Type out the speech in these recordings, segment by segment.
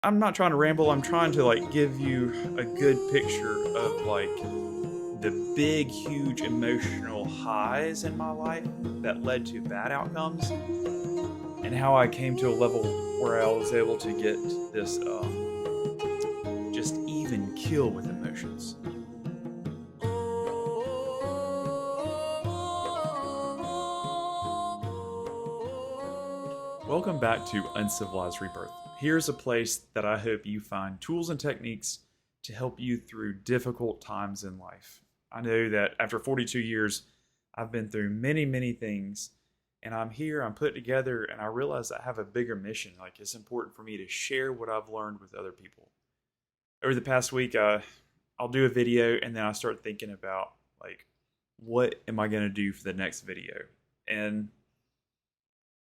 I'm not trying to ramble. I'm trying to like give you a good picture of like the big, huge emotional highs in my life that led to bad outcomes, and how I came to a level where I was able to get this just even kill with emotions. Welcome back to Uncivilized Rebirth. Here's a place that I hope you find tools and techniques to help you through difficult times in life. I know that after 42 years, I've been through many, many things, and I'm here, I'm put together, and I realize I have a bigger mission. Like, it's important for me to share what I've learned with other people. Over the past week, I'll do a video, and then I start thinking about, like, what am I going to do for the next video? And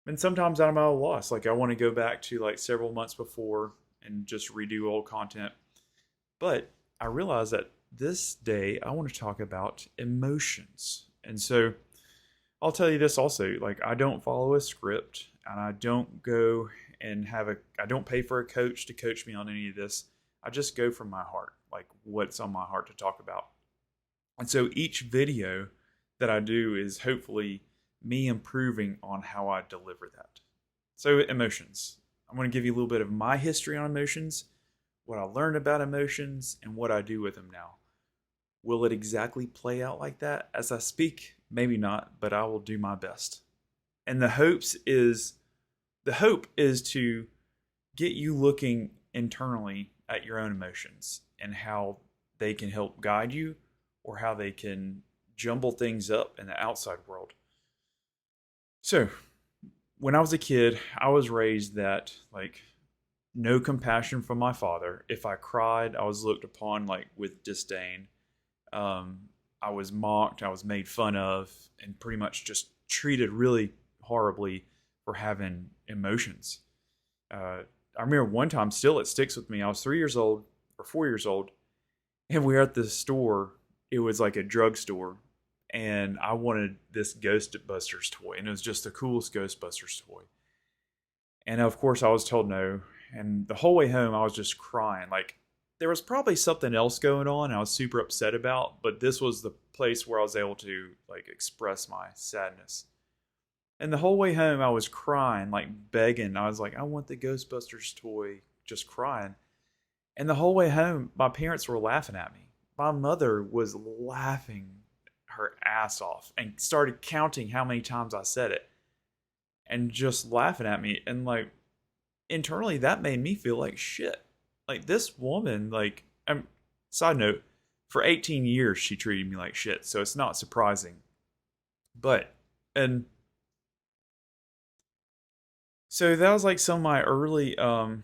and sometimes I'm at a loss. Like I want to go back to like several months before and just redo old content. But I realize that this day I want to talk about emotions. And so I'll tell you this also, like I don't follow a script and I don't go and I don't pay for a coach to coach me on any of this. I just go from my heart, like what's on my heart to talk about. And so each video that I do is hopefully me improving on how I deliver that. So, emotions. I'm going to give you a little bit of my history on emotions, what I learned about emotions, and what I do with them now. Will it exactly play out like that as I speak? Maybe not, but I will do my best. And the hope is to get you looking internally at your own emotions and how they can help guide you or how they can jumble things up in the outside world. So, when I was a kid, I was raised that like no compassion from my father. If I cried, I was looked upon like with disdain. I was mocked, I was made fun of, and pretty much just treated really horribly for having emotions. I remember one time, still it sticks with me. I was 3 years old or 4 years old, and we were at the store. It was like a drugstore, and I wanted this Ghostbusters toy, and it was just the coolest Ghostbusters toy. And of course, I was told no. And the whole way home, I was just crying. Like there was probably something else going on I was super upset about, but this was the place where I was able to like express my sadness. And the whole way home, I was crying, like begging. I was like, I want the Ghostbusters toy, just crying. And the whole way home, my parents were laughing at me. My mother was laughing her ass off and started counting how many times I said it and just laughing at me. And like internally, that made me feel like shit. Like this woman, like, side note, for 18 years, she treated me like shit. So it's not surprising. But, and so that was like some of my early, and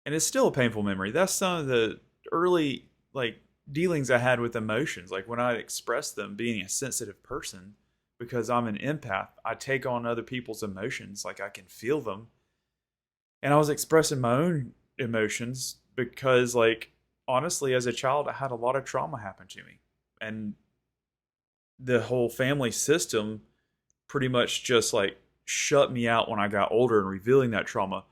it's still a painful memory. That's some of the early, like, dealings I had with emotions. Like when I express them, being a sensitive person, because I'm an empath, I take on other people's emotions. Like I can feel them. And I was expressing my own emotions because, like, honestly, as a child, I had a lot of trauma happen to me. And the whole family system pretty much just like shut me out when I got older and revealing that trauma.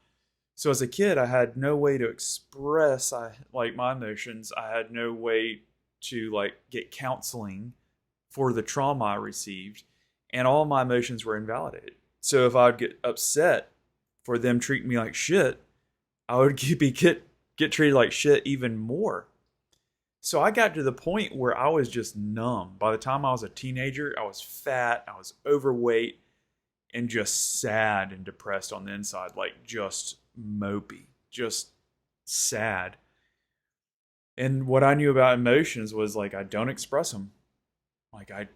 So as a kid, I had no way to express like my emotions. I had no way to like get counseling for the trauma I received, and all my emotions were invalidated. So if I'd get upset for them treating me like shit, I would get treated like shit even more. So I got to the point where I was just numb. By the time I was a teenager, I was fat, I was overweight, and just sad and depressed on the inside, like just mopey, just sad. And what I knew about emotions was like I don't express them. Like I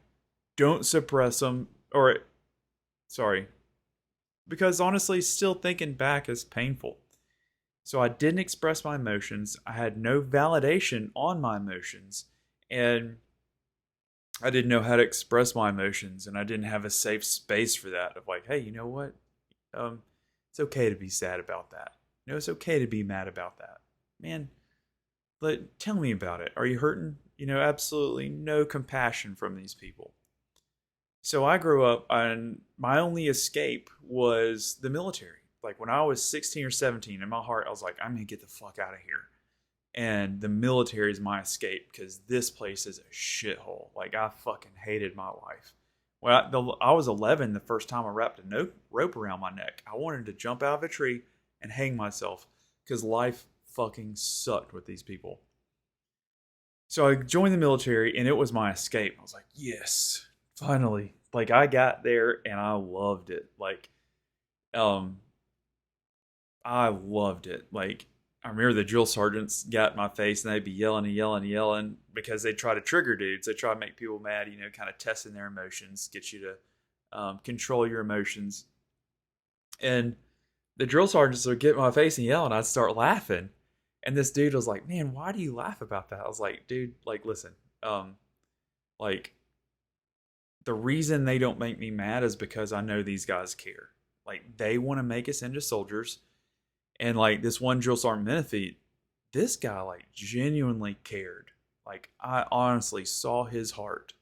don't suppress them, or sorry, because honestly, still thinking back is painful. So I didn't express my emotions. I had no validation on my emotions, and I didn't know how to express my emotions, and I didn't have a safe space for that. Of like, hey, you know what? Um, it's okay to be sad about that. You know, it's okay to be mad about that. Man, tell me about it. Are you hurting? You know, absolutely no compassion from these people. So I grew up, and my only escape was the military. Like when I was 16 or 17, in my heart, I was like, I'm going to get the fuck out of here. And the military is my escape because this place is a shithole. Like I fucking hated my life. Well, I was 11 the first time I wrapped a rope around my neck. I wanted to jump out of a tree and hang myself because life fucking sucked with these people. So I joined the military and it was my escape. I was like, yes, finally. Like I got there and I loved it. Like, I loved it. Like I remember the drill sergeants got in my face and they'd be yelling and yelling and yelling because they try to trigger dudes. They try to make people mad, kind of testing their emotions, get you to control your emotions. And the drill sergeants would get in my face and yell, and I'd start laughing. And this dude was like, "Man, why do you laugh about that?" I was like, "Dude, like, listen, like, the reason they don't make me mad is because I know these guys care. Like, they want to make us into soldiers." And like this one drill sergeant Menifee, this guy like genuinely cared. Like I honestly saw his heart,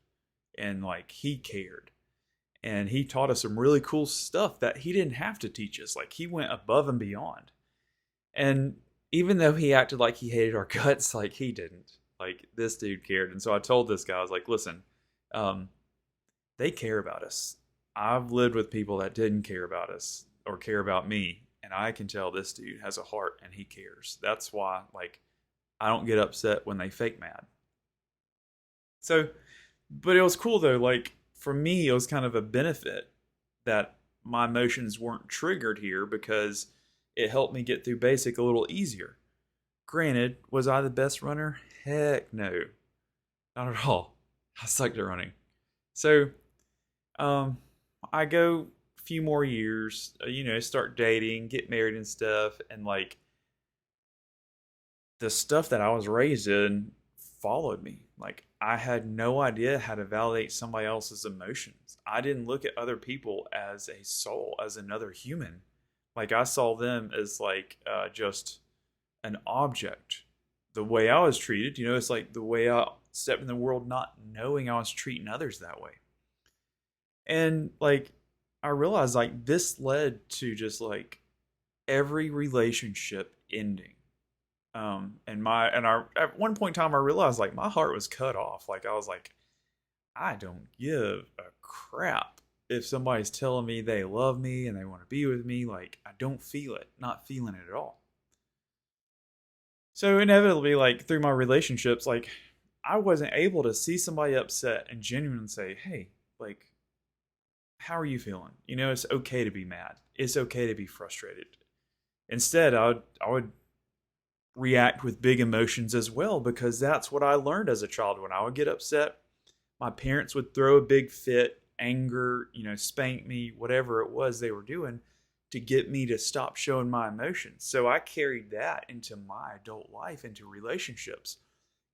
and like he cared. And he taught us some really cool stuff that he didn't have to teach us. Like he went above and beyond. And even though he acted like he hated our guts, like he didn't. Like this dude cared. And so I told this guy, I was like, listen, they care about us. I've lived with people that didn't care about us or care about me. And I can tell this dude has a heart and he cares. That's why, like, I don't get upset when they fake mad. So, but it was cool though. Like, for me, it was kind of a benefit that my emotions weren't triggered here because it helped me get through basic a little easier. Granted, was I the best runner? Heck no. Not at all. I sucked at running. So, I go a few more years, start dating, get married and stuff. And like, the stuff that I was raised in followed me. Like, I had no idea how to validate somebody else's emotions. I didn't look at other people as a soul, as another human. Like, I saw them as like just an object. The way I was treated, it's like the way I stepped in the world not knowing I was treating others that way. And like, I realized like this led to just like every relationship ending. At one point in time I realized like my heart was cut off. Like I was like, I don't give a crap if somebody's telling me they love me and they want to be with me. Like I don't feel it, not feeling it at all. So inevitably, like through my relationships, like I wasn't able to see somebody upset and genuinely say, hey, like, how are you feeling? It's okay to be mad. It's okay to be frustrated. Instead, I would react with big emotions as well because that's what I learned as a child. When I would get upset, my parents would throw a big fit, anger, spank me, whatever it was they were doing to get me to stop showing my emotions. So I carried that into my adult life, into relationships,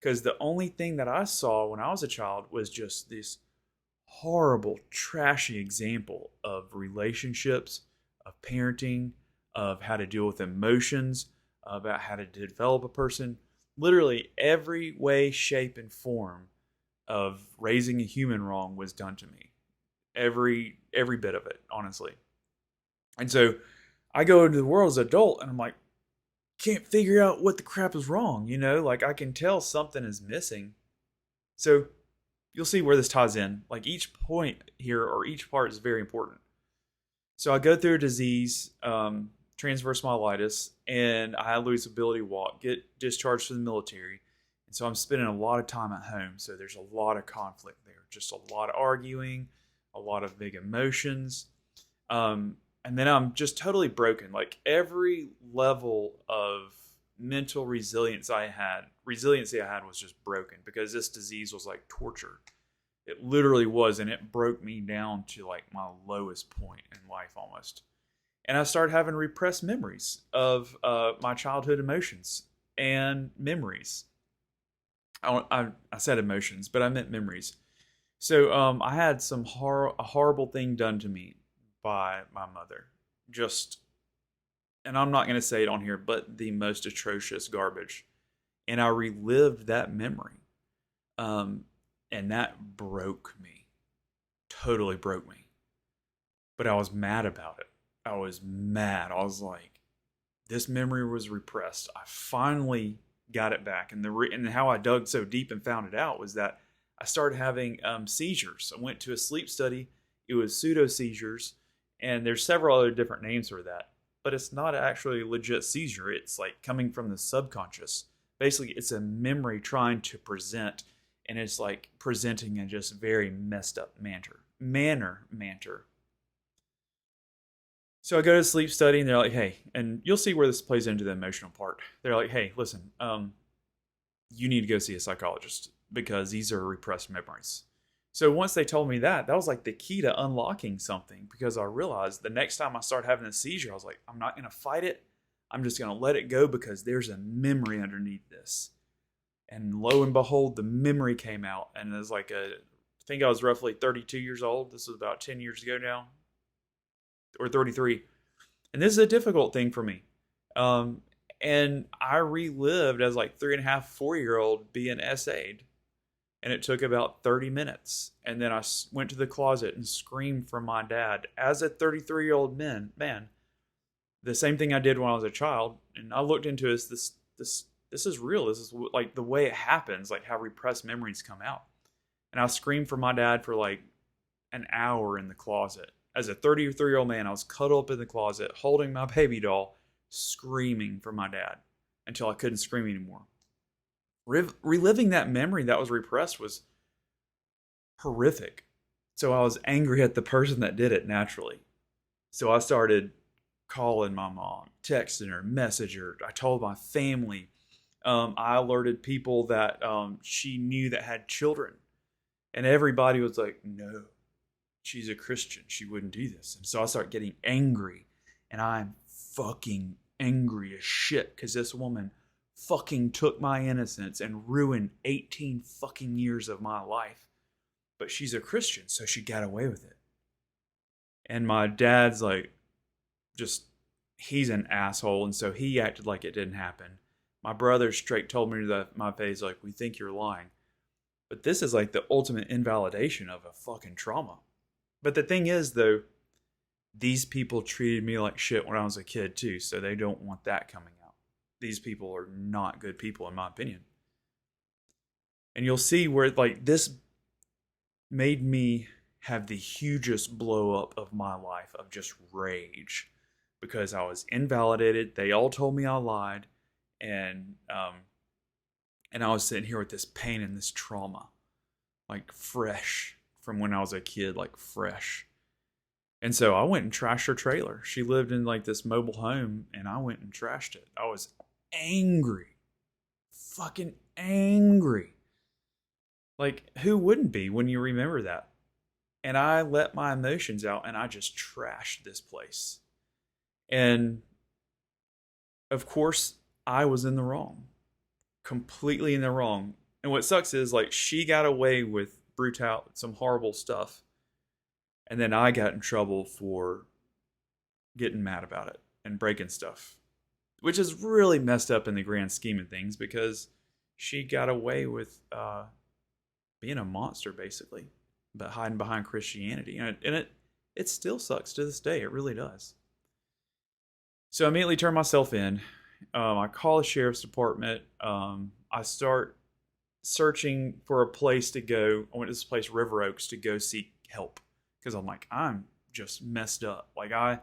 because the only thing that I saw when I was a child was just this horrible, trashy example of relationships, of parenting, of how to deal with emotions, about how to develop a person. Literally every way, shape, and form of raising a human wrong was done to me. Every bit of it, honestly. And so I go into the world as an adult and I'm like, can't figure out what the crap is wrong, like I can tell something is missing. So you'll see where this ties in. Like each point here or each part is very important. So I go through a disease, transverse myelitis, and I lose ability to walk, get discharged from the military. And so I'm spending a lot of time at home. So there's a lot of conflict there, just a lot of arguing, a lot of big emotions. And then I'm just totally broken. Like every level of mental resiliency I had was just broken because this disease was like torture. It literally was, and it broke me down to like my lowest point in life almost. And I started having repressed memories of my childhood emotions and memories. I said emotions, but I meant memories. So I had a horrible thing done to me by my mother. And I'm not going to say it on here, but the most atrocious garbage. And I relived that memory. And that broke me. Totally broke me. But I was mad about it. I was mad. I was like, this memory was repressed. I finally got it back. And how I dug so deep and found it out was that I started having seizures. I went to a sleep study. It was pseudo seizures, and there's several other different names for that. But it's not actually a legit seizure. It's like coming from the subconscious. Basically, it's a memory trying to present, and it's like presenting in just very messed up manner. So I go to sleep study, and they're like, "Hey," and you'll see where this plays into the emotional part. They're like, "Hey, listen, you need to go see a psychologist because these are repressed memories." So once they told me that, that was like the key to unlocking something, because I realized the next time I started having a seizure, I was like, I'm not going to fight it. I'm just going to let it go because there's a memory underneath this. And lo and behold, the memory came out, and it was like I think I was roughly 32 years old. This was about 10 years ago now, or 33. And this is a difficult thing for me. Um, and I relived as like 3.5, 4 year old being essayed. And it took about 30 minutes. And then I went to the closet and screamed for my dad as a 33-year-old man. The same thing I did when I was a child. And I looked into this is real. This is like the way it happens, like how repressed memories come out. And I screamed for my dad for like an hour in the closet. As a 33-year-old man, I was cuddled up in the closet, holding my baby doll, screaming for my dad until I couldn't scream anymore. Reliving that memory that was repressed was horrific. So I was angry at the person that did it naturally. So I started calling my mom, texting her, messaging her. I told my family. I alerted people that she knew that had children. And everybody was like, no, she's a Christian. She wouldn't do this. And so I started getting angry. And I'm fucking angry as shit because this woman fucking took my innocence and ruined 18 fucking years of my life. But she's a Christian, so she got away with it. And my dad's like, just, he's an asshole, and so he acted like it didn't happen. My brother straight told me to my face, like, we think you're lying. But this is like the ultimate invalidation of a fucking trauma. But the thing is, though, these people treated me like shit when I was a kid, too, so they don't want that coming out. These people are not good people, in my opinion. And you'll see where, like, this made me have the hugest blow up of my life of just rage because I was invalidated. They all told me I lied, and I was sitting here with this pain and this trauma, like fresh from when I was a kid, like fresh. And so I went and trashed her trailer. She lived in like this mobile home, and I went and trashed it. I was angry, fucking angry. Like, who wouldn't be when you remember that? And I let my emotions out, and I just trashed this place. And of course, I was in the wrong, completely in the wrong. And what sucks is, like, she got away with some horrible stuff, and then I got in trouble for getting mad about it and breaking stuff, which is really messed up in the grand scheme of things because she got away with being a monster, basically, but hiding behind Christianity. And it still sucks to this day. It really does. So I immediately turn myself in. I call the sheriff's department. I start searching for a place to go. I went to this place, River Oaks, to go seek help because I'm like, I'm just messed up. Like, I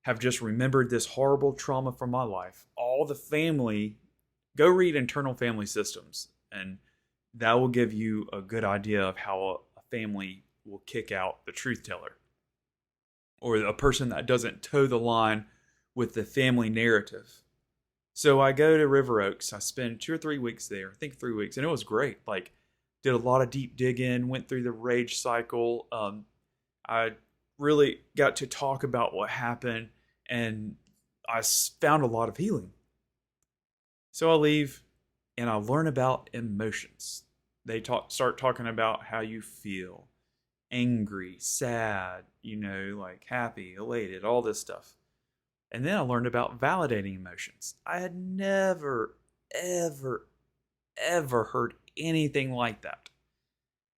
have just remembered this horrible trauma from my life. All the family, go read Internal Family Systems, and that will give you a good idea of how a family will kick out the truth teller or a person that doesn't toe the line with the family narrative. So I go to River Oaks. I spend 2 or 3 weeks there. I think 3 weeks. And it was great. Like, did a lot of deep digging, went through the rage cycle. I really got to talk about what happened, and I found a lot of healing. So I leave, and I learn about emotions. They start talking about how you feel. Angry, sad, like happy, elated, all this stuff. And then I learned about validating emotions. I had never, ever, ever heard anything like that.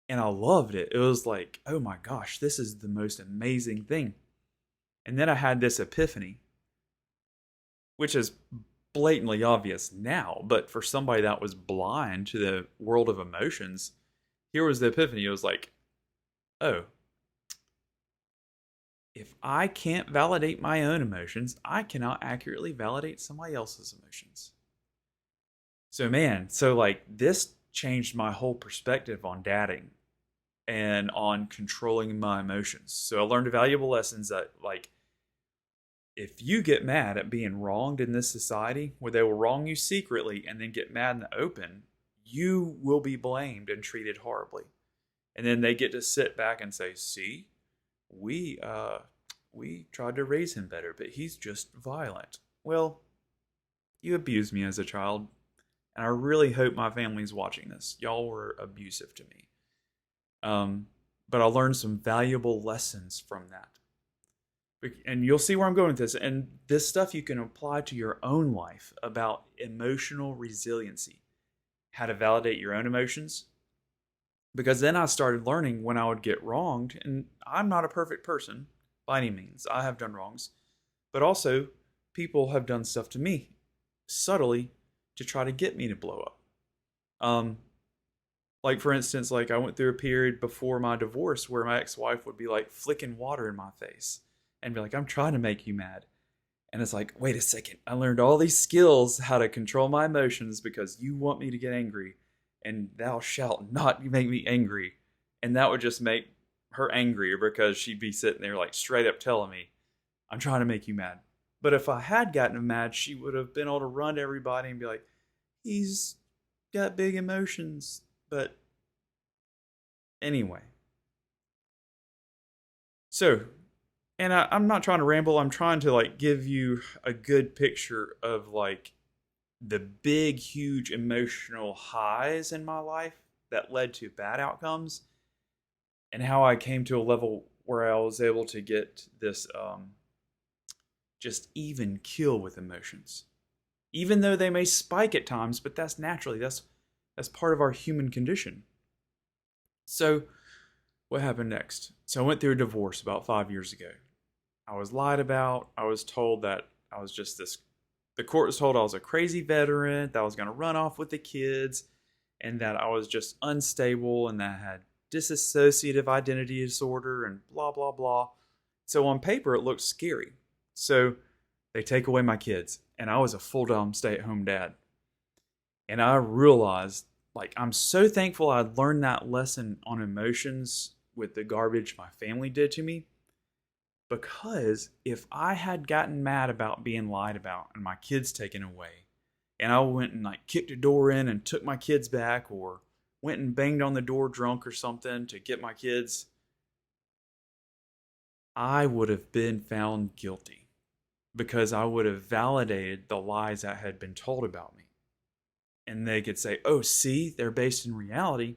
And I loved it. It was like, oh my gosh, this is the most amazing thing. And then I had this epiphany, which is blatantly obvious now, but for somebody that was blind to the world of emotions, here was the epiphany. It was like, oh, if I can't validate my own emotions, I cannot accurately validate somebody else's emotions. So, man, like this changed my whole perspective on dating and on controlling my emotions. So, I learned valuable lessons that, like, if you get mad at being wronged in this society where they will wrong you secretly and then get mad in the open, you will be blamed and treated horribly. And then they get to sit back and say, see, we tried to raise him better, but he's just violent. Well, you abused me as a child, and I really hope my family's watching this. Y'all were abusive to me. But I learned some valuable lessons from that. And you'll see where I'm going with this. And this stuff you can apply to your own life about emotional resiliency, how to validate your own emotions. Because then I started learning when I would get wronged, and I'm not a perfect person by any means. I have done wrongs, but also people have done stuff to me subtly to try to get me to blow up. Like for instance, like I went through a period before my divorce where my ex-wife would be like flicking water in my face and be like, I'm trying to make you mad. And it's like, wait a second, I learned all these skills how to control my emotions because you want me to get angry, and thou shalt not make me angry. And that would just make her angrier because she'd be sitting there like straight up telling me, I'm trying to make you mad. But if I had gotten mad, she would have been able to run to everybody and be like, he's got big emotions. But anyway. So, and I'm not trying to ramble. I'm trying to like give you a good picture of like the big, huge emotional highs in my life that led to bad outcomes, and how I came to a level where I was able to get this just even kill with emotions. Even though they may spike at times, but that's naturally, that's part of our human condition. So what happened next? So I went through a divorce about 5 years ago. I was lied about. I was told that I was just this, the court was told I was a crazy veteran, that I was going to run off with the kids, and that I was just unstable, and that I had dissociative identity disorder, and blah, blah, blah. So on paper, it looked scary. So they take away my kids, and I was a full-time stay-at-home dad. And I realized, like, I'm so thankful I learned that lesson on emotions with the garbage my family did to me. Because if I had gotten mad about being lied about and my kids taken away, and I went and like kicked a door in and took my kids back, or went and banged on the door drunk or something to get my kids, I would have been found guilty because I would have validated the lies that had been told about me. And they could say, oh, see, they're based in reality.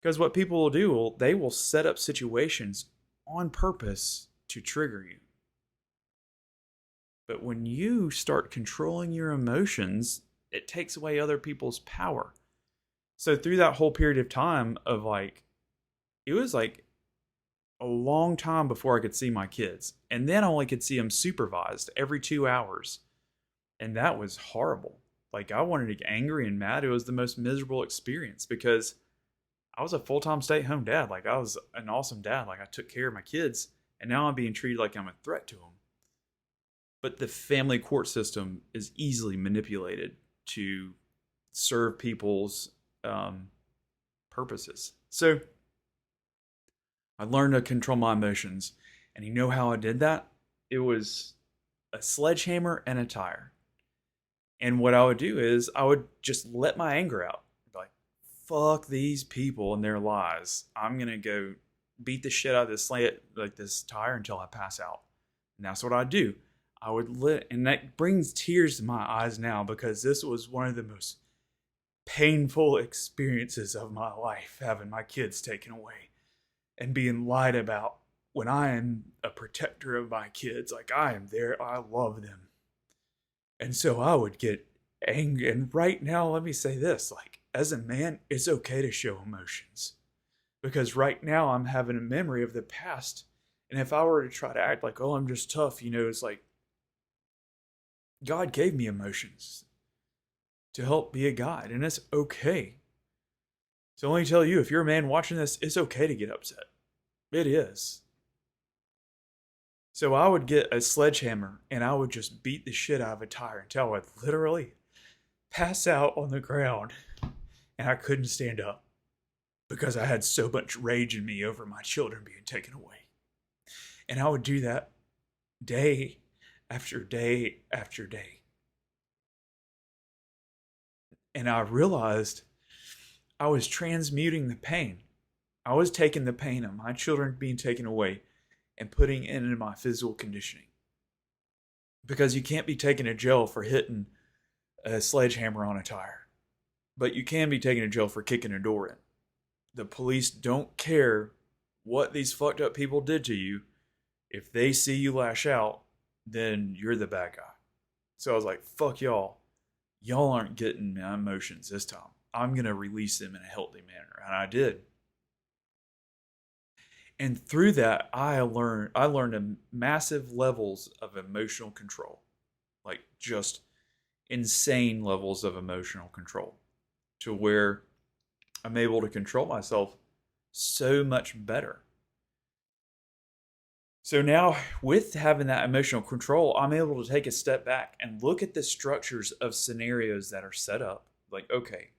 Because what people will do, they will set up situations on purpose to trigger you. But when you start controlling your emotions, it takes away other people's power. So through that whole period of time of like, it was like a long time before I could see my kids. And then I only could see them supervised every 2 hours. And that was horrible. Like I wanted to get angry and mad. It was the most miserable experience because I was a full-time stay-at-home dad. Like I was an awesome dad. Like I took care of my kids, and now I'm being treated like I'm a threat to them. But the family court system is easily manipulated to serve people's purposes. So I learned to control my emotions, and you know how I did that? It was a sledgehammer and a tire. And what I would do is I would just let my anger out. Fuck these people and their lies. I'm going to go beat the shit out of this tire until I pass out. And that's what I do. I would and that brings tears to my eyes now because this was one of the most painful experiences of my life, having my kids taken away and being lied about when I am a protector of my kids. Like I am there. I love them. And so I would get angry. And right now, let me say this, like, as a man, it's okay to show emotions. Because right now I'm having a memory of the past And if I were to try to act like, oh, I'm just tough, it's like God gave me emotions to help be a guide, and it's okay. So let me tell you, if you're a man watching this, it's okay to get upset. It is. So I would get a sledgehammer and I would just beat the shit out of a tire until I would literally pass out on the ground and I couldn't stand up because I had so much rage in me over my children being taken away. And I would do that day after day after day. And I realized I was transmuting the pain. I was taking the pain of my children being taken away and putting it into my physical conditioning. Because you can't be taken to jail for hitting a sledgehammer on a tire, but you can be taken to jail for kicking a door in. The police don't care what these fucked up people did to you. If they see you lash out, then you're the bad guy. So I was like, fuck y'all. Y'all aren't getting my emotions this time. I'm going to release them in a healthy manner. And I did. And through that, I learned a massive levels of emotional control, like just insane levels of emotional control, to where I'm able to control myself so much better. So now, with having that emotional control, I'm able to take a step back and look at the structures of scenarios that are set up. Like, okay,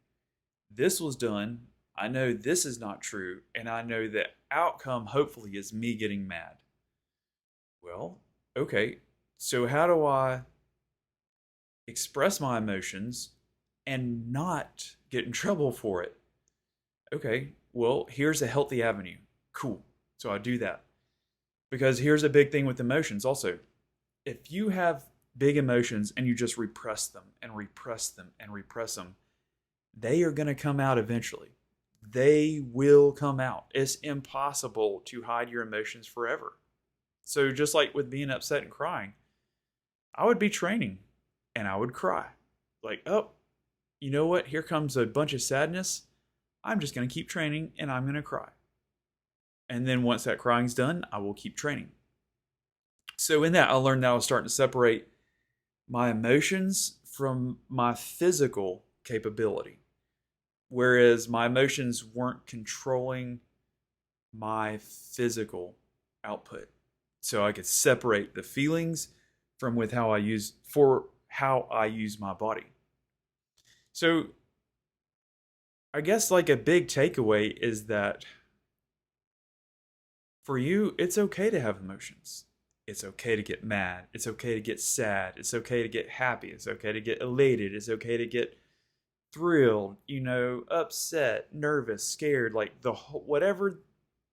this was done. I know this is not true, and I know the outcome hopefully is me getting mad. Well, okay, so how do I express my emotions and not get in trouble for it? Okay, well, here's a healthy avenue. Cool. So I do that. Because here's a big thing with emotions also. If you have big emotions and you just repress them and repress them and repress them, they are going to come out eventually. They will come out. It's impossible to hide your emotions forever. So just like with being upset and crying, I would be training and I would cry. Like, oh, you know what? Here comes a bunch of sadness. I'm just going to keep training and I'm going to cry. And then once that crying's done, I will keep training. So in that, I learned that I was starting to separate my emotions from my physical capability. Whereas my emotions weren't controlling my physical output. So I could separate the feelings from how I use my body. So I guess like a big takeaway is that for you, it's okay to have emotions. It's okay to get mad. It's okay to get sad. It's okay to get happy. It's okay to get elated. It's okay to get thrilled, upset, nervous, scared, like whatever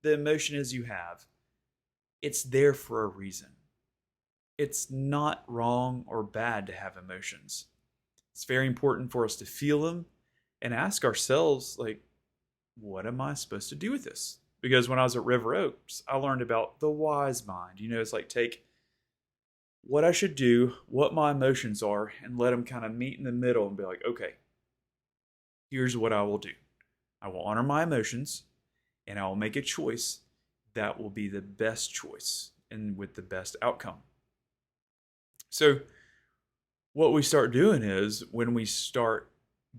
the emotion is you have, it's there for a reason. It's not wrong or bad to have emotions. It's very important for us to feel them and ask ourselves, like, what am I supposed to do with this? Because when I was at River Oaks, I learned about the wise mind. It's like take what I should do, what my emotions are, and let them kind of meet in the middle and be like, okay, here's what I will do. I will honor my emotions and I will make a choice that will be the best choice and with the best outcome. So what we start doing is when we start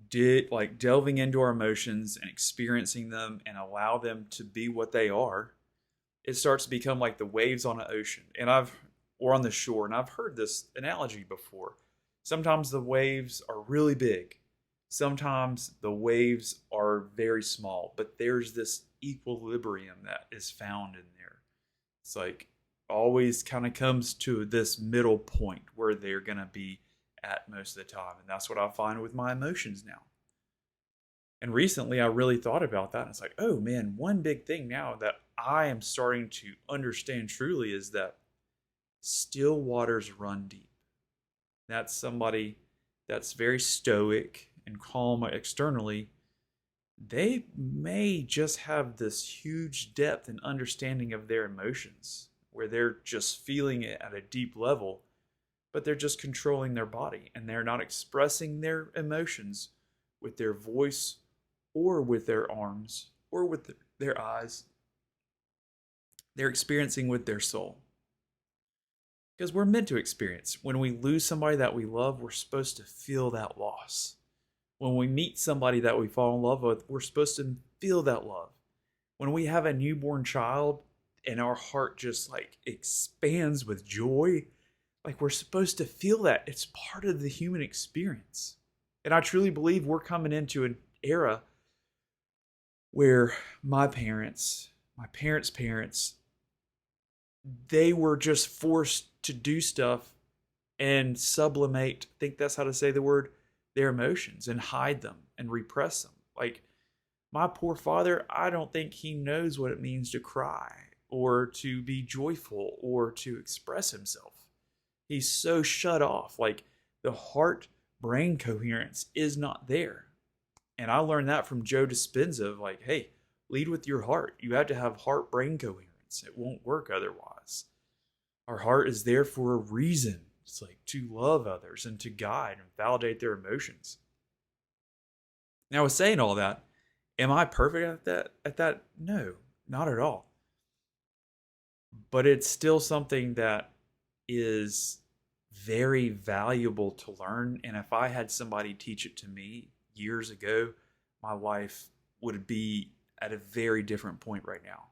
delving into our emotions and experiencing them and allow them to be what they are, it starts to become like the waves on an ocean or on the shore. And I've heard this analogy before. Sometimes the waves are really big. Sometimes the waves are very small, but there's this equilibrium that is found in there. It's like always kind of comes to this middle point where they're going to be at most of the time. And that's what I find with my emotions now. And recently I really thought about that. And it's like, oh man, one big thing now that I am starting to understand truly is that still waters run deep. That's somebody that's very stoic and calm externally. They may just have this huge depth and understanding of their emotions where they're just feeling it at a deep level, but they're just controlling their body and they're not expressing their emotions with their voice or with their arms or with their eyes. they're experiencing with their soul. Because we're meant to experience. When we lose somebody that we love, we're supposed to feel that loss. When we meet somebody that we fall in love with, we're supposed to feel that love. When we have a newborn child and our heart just like expands with joy, like we're supposed to feel that. It's part of the human experience. And I truly believe we're coming into an era where my parents' parents, they were just forced to do stuff and sublimate, I think that's how to say the word, their emotions and hide them and repress them. Like my poor father, I don't think he knows what it means to cry or to be joyful or to express himself. He's so shut off. Like the heart brain coherence is not there. And I learned that from Joe Dispenza of like, hey, lead with your heart. You have to have heart brain coherence. It won't work otherwise. Our heart is there for a reason. It's like to love others and to guide and validate their emotions. Now, with saying all that, am I perfect at that? No, not at all. But it's still something that is very valuable to learn. And if I had somebody teach it to me years ago, my life would be at a very different point right now.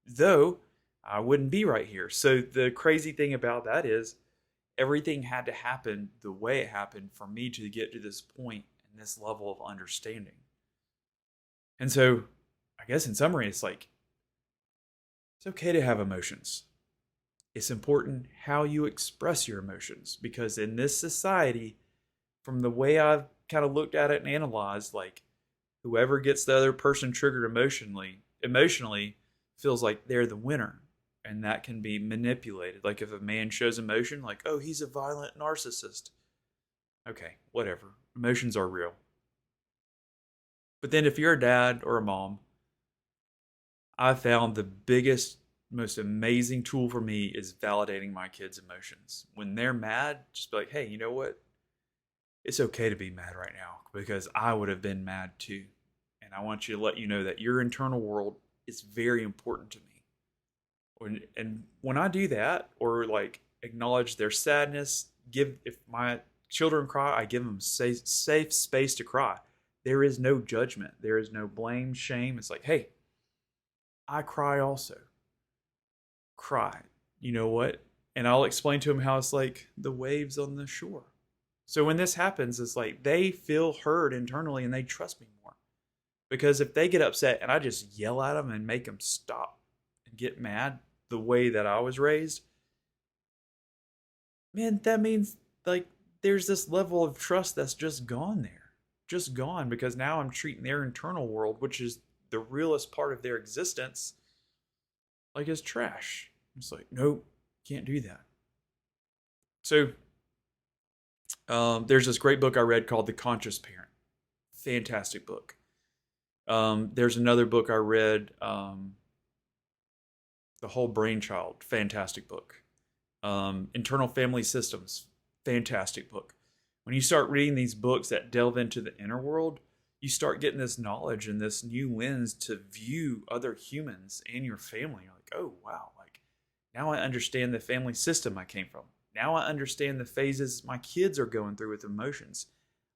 Though I wouldn't be right here. So the crazy thing about that is everything had to happen the way it happened for me to get to this point and this level of understanding. And so I guess in summary, it's like, it's okay to have emotions. It's important how you express your emotions, because in this society, from the way I've kind of looked at it and analyzed, like whoever gets the other person triggered emotionally feels like they're the winner. And that can be manipulated. Like if a man shows emotion, like, oh, he's a violent narcissist. Okay, whatever. Emotions are real. But then if you're a dad or a mom, I found the biggest, most amazing tool for me is validating my kids' emotions. When they're mad, just be like, hey, you know what? It's okay to be mad right now because I would have been mad too. And I want you to let you know that your internal world is very important to me. And when I do that, or like acknowledge their sadness, if my children cry, I give them safe space to cry. There is no judgment. There is no blame, shame. It's like, hey, I cry also. Cry. You know what? And I'll explain to them how it's like the waves on the shore. So when this happens, it's like they feel heard internally and they trust me more. Because if they get upset and I just yell at them and make them stop and get mad the way that I was raised, man, that means like there's this level of trust that's just gone there. Just gone, because now I'm treating their internal world, which is the realest part of their existence, like as trash. It's like, nope, can't do that. So there's this great book I read called The Conscious Parent. Fantastic book. There's another book I read, The Whole Brain Child. Fantastic book. Internal Family Systems. Fantastic book. When you start reading these books that delve into the inner world, you start getting this knowledge and this new lens to view other humans and your family. You're like, oh, wow. Like, now I understand the family system I came from. Now I understand the phases my kids are going through with emotions.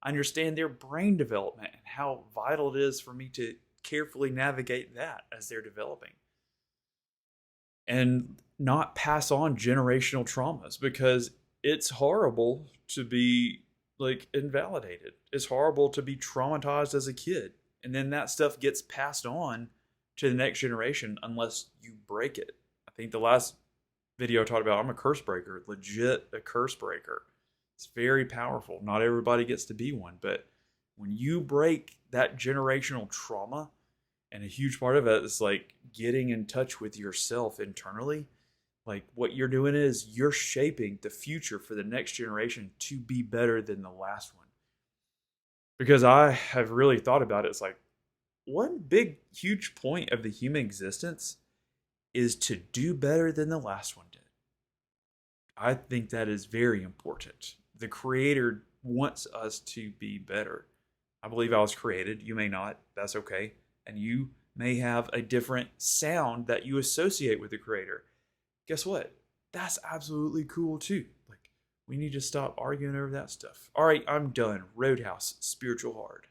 I understand their brain development and how vital it is for me to carefully navigate that as they're developing. And not pass on generational traumas, because it's horrible to be like invalidated. It's horrible to be traumatized as a kid. And then that stuff gets passed on to the next generation unless you break it. I think the last video I talked about, I'm a curse breaker, legit a curse breaker. It's very powerful. Not everybody gets to be one, but when you break that generational trauma, and a huge part of it is like getting in touch with yourself internally, like what you're doing is you're shaping the future for the next generation to be better than the last one. Because I have really thought about it. It's like one big, huge point of the human existence is to do better than the last one did. I think that is very important. The Creator wants us to be better. I believe I was created. You may not. That's okay. And you may have a different sound that you associate with the creator. Guess what? That's absolutely cool too. Like, we need to stop arguing over that stuff. All right, I'm done. Roadhouse, spiritual hard.